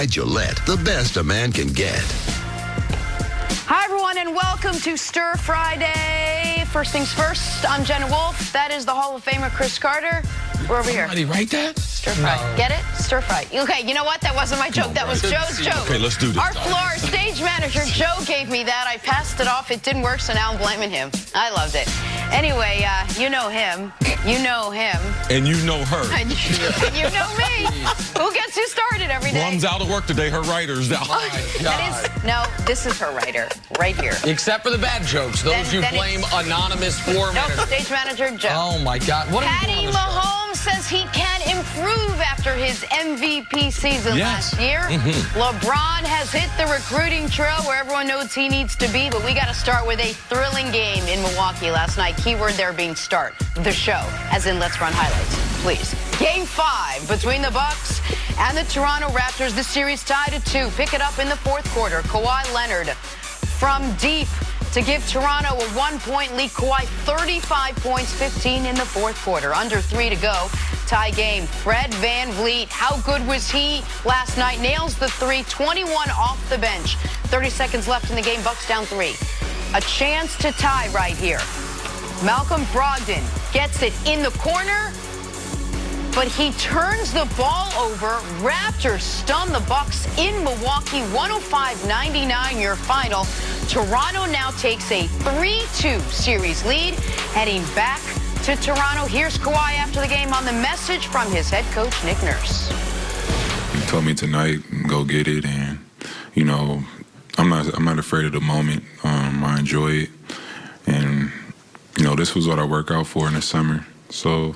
Tide Gillette, the best a man can get. Hi, everyone, and welcome to Stir Friday. First things first, I'm Jenna Wolf. That is the Hall of Famer Chris Carter. We're over here. Somebody write that? Stir fry. No. Get it? Stir fry. Okay, you know what? That wasn't my joke. That was Joe's joke. Okay, let's do this. Our floor stage manager, Joe, gave me that. I passed it off. It didn't work, so now I'm blaming him. I loved it. Anyway, you know him. You know him. And you know her. And you know me. Who gets you started every day? One's out of work today. Her writer's out. No, this is her writer right here. Except for the bad jokes. Those you blame anonymous floor manager. Nope, stage manager, Joe. Oh, my God. What Patty Mahomes says he can improve after his MVP season last year. LeBron has hit the recruiting trail where everyone knows he needs to be, but we got to start with a thrilling game in Milwaukee last night. Keyword there being start. The show, as in let's run highlights, please. Game 5 between the Bucks and the Toronto Raptors. The series tied at 2. Pick it up in the fourth quarter. Kawhi Leonard from deep to give Toronto a 1-point lead. Kawhi 35 points, 15 in the fourth quarter. Under 3 to go. Tie game. Fred VanVleet, how good was he last night? Nails the 3, 21 off the bench. 30 seconds left in the game. Bucks down 3. A chance to tie right here. Malcolm Brogdon gets it in the corner, but he turns the ball over. Raptors stun the Bucks in Milwaukee. 105-99 your final. Toronto now takes a 3-2 series lead, heading back to Toronto. Here's Kawhi after the game on the message from his head coach, Nick Nurse. He told me tonight, go get it, and you know, I'm not afraid of the moment. I enjoy it, and you know, this was what I work out for in the summer. So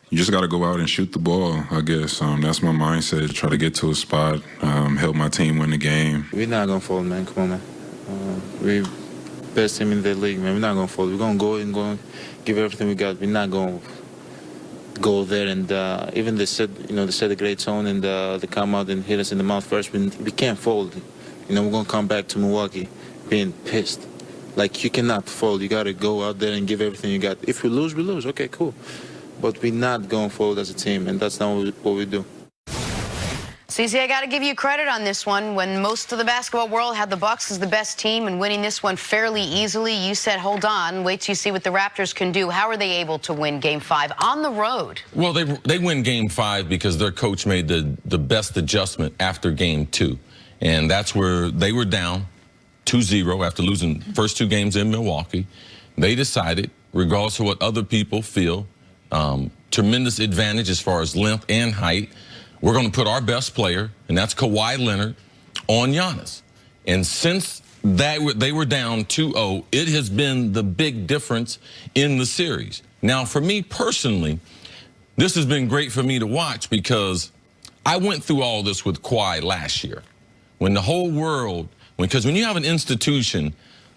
you just got to go out and shoot the ball, I guess. That's my mindset, try to get to a spot, help my team win the game. We're not going to fold, man. Come on, man. We're best team in the league, man. We're not going to fold. We're going to go and give everything we got. We're not going to go there. And even they set a great tone, and they come out and hit us in the mouth first. We can't fold. You know, we're going to come back to Milwaukee being pissed. Like, you cannot fold. You got to go out there and give everything you got. If we lose, we lose. Okay, cool. But we're not going forward as a team, and that's not what we do. CC, I got to give you credit on this one. When most of the basketball world had the Bucks as the best team and winning this one fairly easily, you said, hold on, wait till you see what the Raptors can do. How are they able to win Game 5 on the road? Well, they win Game 5 because their coach made the best adjustment after Game 2. And that's where they were down 2-0 after losing first 2 games in Milwaukee. They decided, regardless of what other people feel, tremendous advantage as far as length and height, we're going to put our best player, and that's Kawhi Leonard, on Giannis. And since they were down 2-0, it has been the big difference in the series. Now, for me personally, this has been great for me to watch because I went through all this with Kawhi last year. When the whole world, because when you have an institution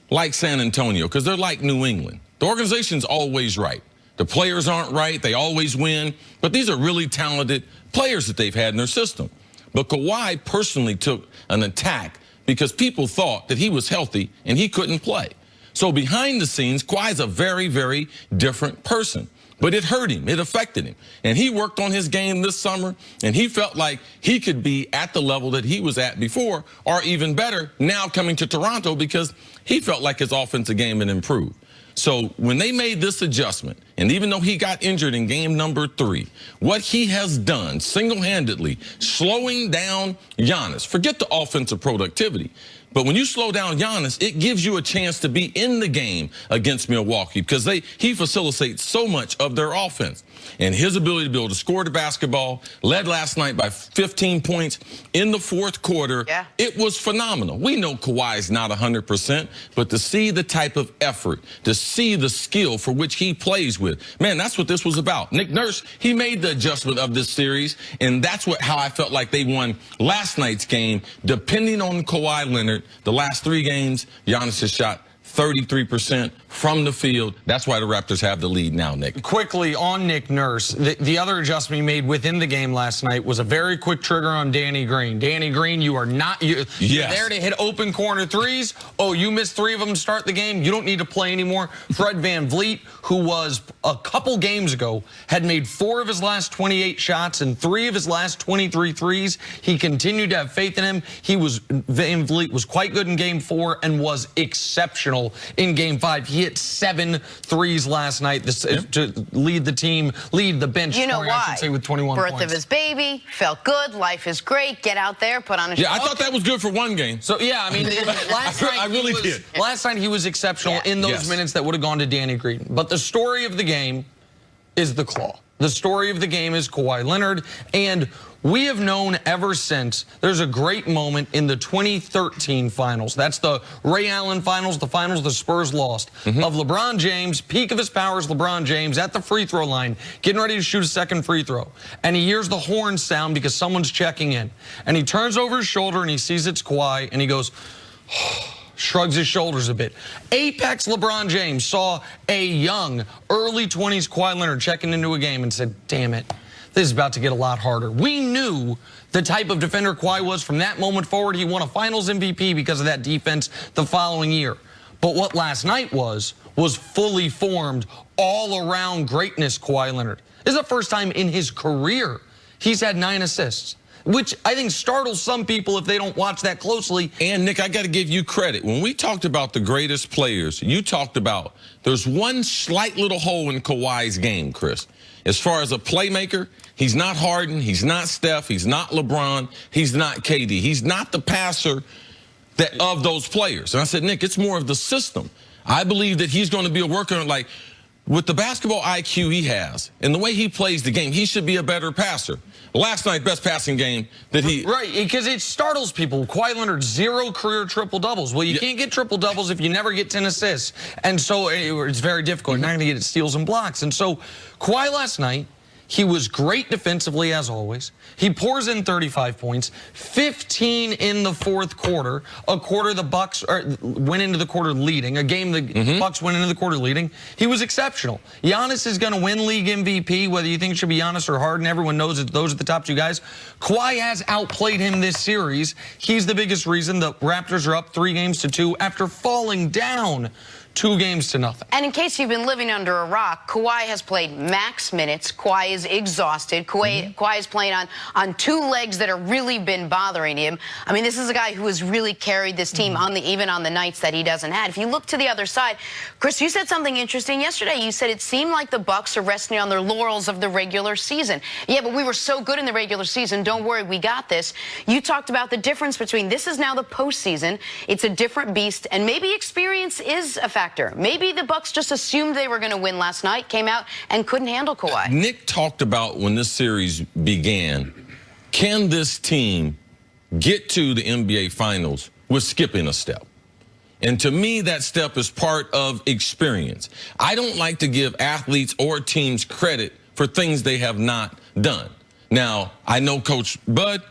like San Antonio, because they're like New England, the organization's always right. The players aren't right. They always win. But these are really talented players that they've had in their system. But Kawhi personally took an attack because people thought that he was healthy and he couldn't play. So behind the scenes, Kawhi's a very, very different person. But it hurt him. It affected him. And he worked on his game this summer, and he felt like he could be at the level that he was at before, or even better, now coming to Toronto, because he felt like his offensive game had improved. So when they made this adjustment, and even though he got injured in game number 3, what he has done single-handedly, slowing down Giannis, forget the offensive productivity, but when you slow down Giannis, it gives you a chance to be in the game against Milwaukee because he facilitates so much of their offense. And his ability to be able to score the basketball, led last night by 15 points in the fourth quarter, it was phenomenal. We know Kawhi's not 100%, but to see the type of effort, to see the skill for which he plays with, man, that's what this was about. Nick Nurse, he made the adjustment of this series, and that's how I felt like they won last night's game, depending on Kawhi Leonard. The last 3 games, Giannis has shot 33% from the field. That's why the Raptors have the lead now, Nick. Quickly on Nick Nurse, the other adjustment he made within the game last night was a very quick trigger on Danny Green. Danny Green, you are not you're there to hit open corner threes. Oh, you missed 3 of them to start the game. You don't need to play anymore. Fred VanVleet, who was a couple games ago, had made 4 of his last 28 shots and 3 of his last 23 threes. He continued to have faith in him. VanVleet was quite good in game 4 and was exceptional in game 5. He hit 7 threes last night to lead the team, lead the bench. You know scoring, why? I should say, with 21 Birth points. of his baby, felt good, life is great, get out there, put on a show. Yeah, I thought that was good for 1 game. So, yeah, I mean, last night he was exceptional in those minutes that would have gone to Danny Green. But the story of the game is the claw. The story of the game is Kawhi Leonard, and we have known ever since. There's a great moment in the 2013 finals. That's the Ray Allen finals, the finals the Spurs lost, of LeBron James, peak of his powers, LeBron James at the free throw line, getting ready to shoot a second free throw. And he hears the horn sound because someone's checking in. And he turns over his shoulder and he sees it's Kawhi, and he goes, shrugs his shoulders a bit. Apex LeBron James saw a young, early 20s Kawhi Leonard checking into a game and said, damn it, this is about to get a lot harder. We knew the type of defender Kawhi was from that moment forward. He won a finals MVP because of that defense the following year. But what last night was fully formed, all-around greatness Kawhi Leonard. This is the first time in his career he's had 9 assists. Which I think startles some people if they don't watch that closely. And, Nick, I got to give you credit. When we talked about the greatest players, you talked about there's one slight little hole in Kawhi's game, Chris. As far as a playmaker, he's not Harden, he's not Steph, he's not LeBron, he's not KD. He's not the passer of those players. And I said, Nick, it's more of the system. I believe that he's going to be a worker like with the basketball IQ he has and the way he plays the game, he should be a better passer. Last night, best passing game that he... Right, because it startles people. Kawhi Leonard, 0 career triple-doubles. Well, you can't get triple-doubles if you never get 10 assists. And so it's very difficult. You're not going to get steals and blocks. And so Kawhi last night, he was great defensively, as always. He pours in 35 points, 15 in the 4th quarter, a quarter the Bucks went into the quarter leading, a game the Bucks went into the quarter leading. He was exceptional. Giannis is going to win league MVP, whether you think it should be Giannis or Harden. Everyone knows that those are the top 2 guys. Kawhi has outplayed him this series. He's the biggest reason the Raptors are up 3-2 after falling down 2-0. And in case you've been living under a rock, Kawhi has played max minutes. Kawhi is exhausted. Kawhi is playing on 2 legs that have really been bothering him. I mean, this is a guy who has really carried this team even on the nights that he doesn't have. If you look to the other side, Chris, you said something interesting yesterday. You said it seemed like the Bucks are resting on their laurels of the regular season. Yeah, but we were so good in the regular season. Don't worry, we got this. You talked about the difference between this is now the postseason. It's a different beast, and maybe experience is a factor. Maybe the Bucks just assumed they were going to win last night, came out and couldn't handle Kawhi. Nick talked about when this series began, can this team get to the NBA Finals with skipping a step? And to me, that step is part of experience. I don't like to give athletes or teams credit for things they have not done. Now, I know Coach Bud,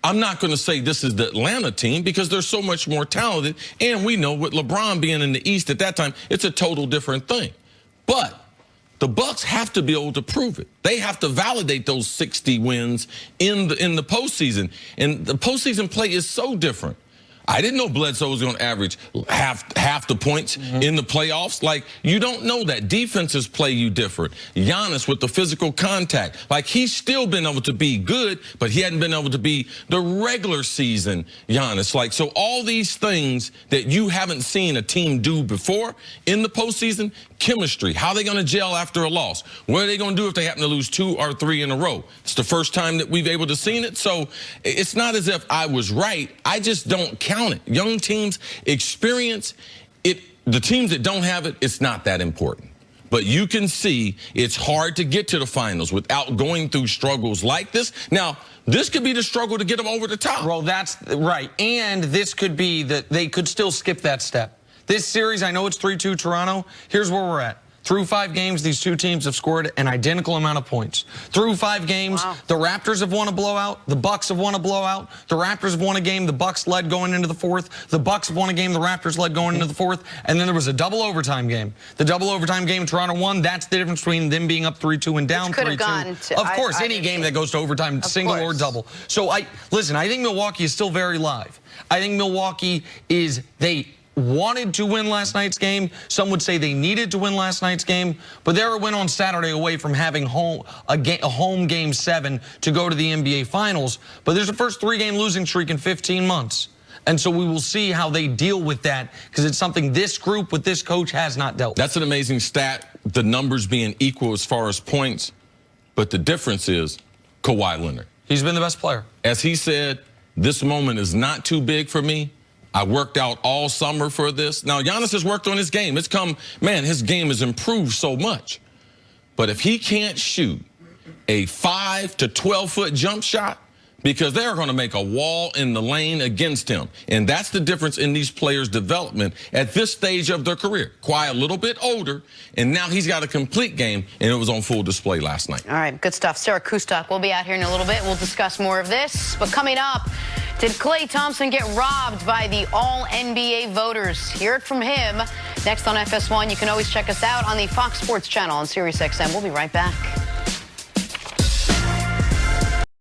I'm not going to say this is the Atlanta team because they're so much more talented. And we know with LeBron being in the East at that time, it's a total different thing. But the Bucks have to be able to prove it. They have to validate those 60 wins in the postseason. And the postseason play is so different. I didn't know Bledsoe was going to average half the points in the playoffs. You don't know that. Defenses play you different. Giannis with the physical contact. He's still been able to be good, but he hadn't been able to be the regular season Giannis. So all these things that you haven't seen a team do before in the postseason, chemistry, how are they going to gel after a loss? What are they going to do if they happen to lose 2 or 3 in a row? It's the first time that we've able to seen it. So it's not as if I was right. I just don't count it. Young teams experience it. The teams that don't have it, it's not that important. But you can see it's hard to get to the finals without going through struggles like this. Now, this could be the struggle to get them over the top. Well, that's right. And this could be that they could still skip that step. This series, I know it's 3-2 Toronto. Here's where we're at. Through 5 games, these two teams have scored an identical amount of points. Through 5 games, the Raptors have won a blowout. The Bucks have won a blowout. The Raptors have won a game. The Bucks led going into the 4th. The Bucks have won a game. The Raptors led going into the 4th. And then there was a double overtime game. The double overtime game, Toronto won. That's the difference between them being up 3-2 and down 3-2. Of course, any game that goes to overtime, single or double. So listen, I think Milwaukee is still very live. I think Milwaukee they wanted to win last night's game. Some would say they needed to win last night's game, but they're a win on Saturday away from having a home game 7 to go to the NBA Finals. But there's a first 3-game losing streak in 15 months. And so we will see how they deal with that, because it's something this group with this coach has not dealt with. That's an amazing stat, the numbers being equal as far as points. But the difference is Kawhi Leonard. He's been the best player. As he said, this moment is not too big for me. I worked out all summer for this. Now, Giannis has worked on his game. His game has improved so much. But if he can't shoot a 5 to 12-foot jump shot, because they're going to make a wall in the lane against him. And that's the difference in these players' development at this stage of their career. Kawhi a little bit older, and now he's got a complete game, and it was on full display last night. All right, good stuff. Sarah Kustok will be out here in a little bit. We'll discuss more of this. But coming up, did Klay Thompson get robbed by the All-NBA voters? Hear it from him next on FS1. You can always check us out on the Fox Sports channel on SiriusXM. We'll be right back.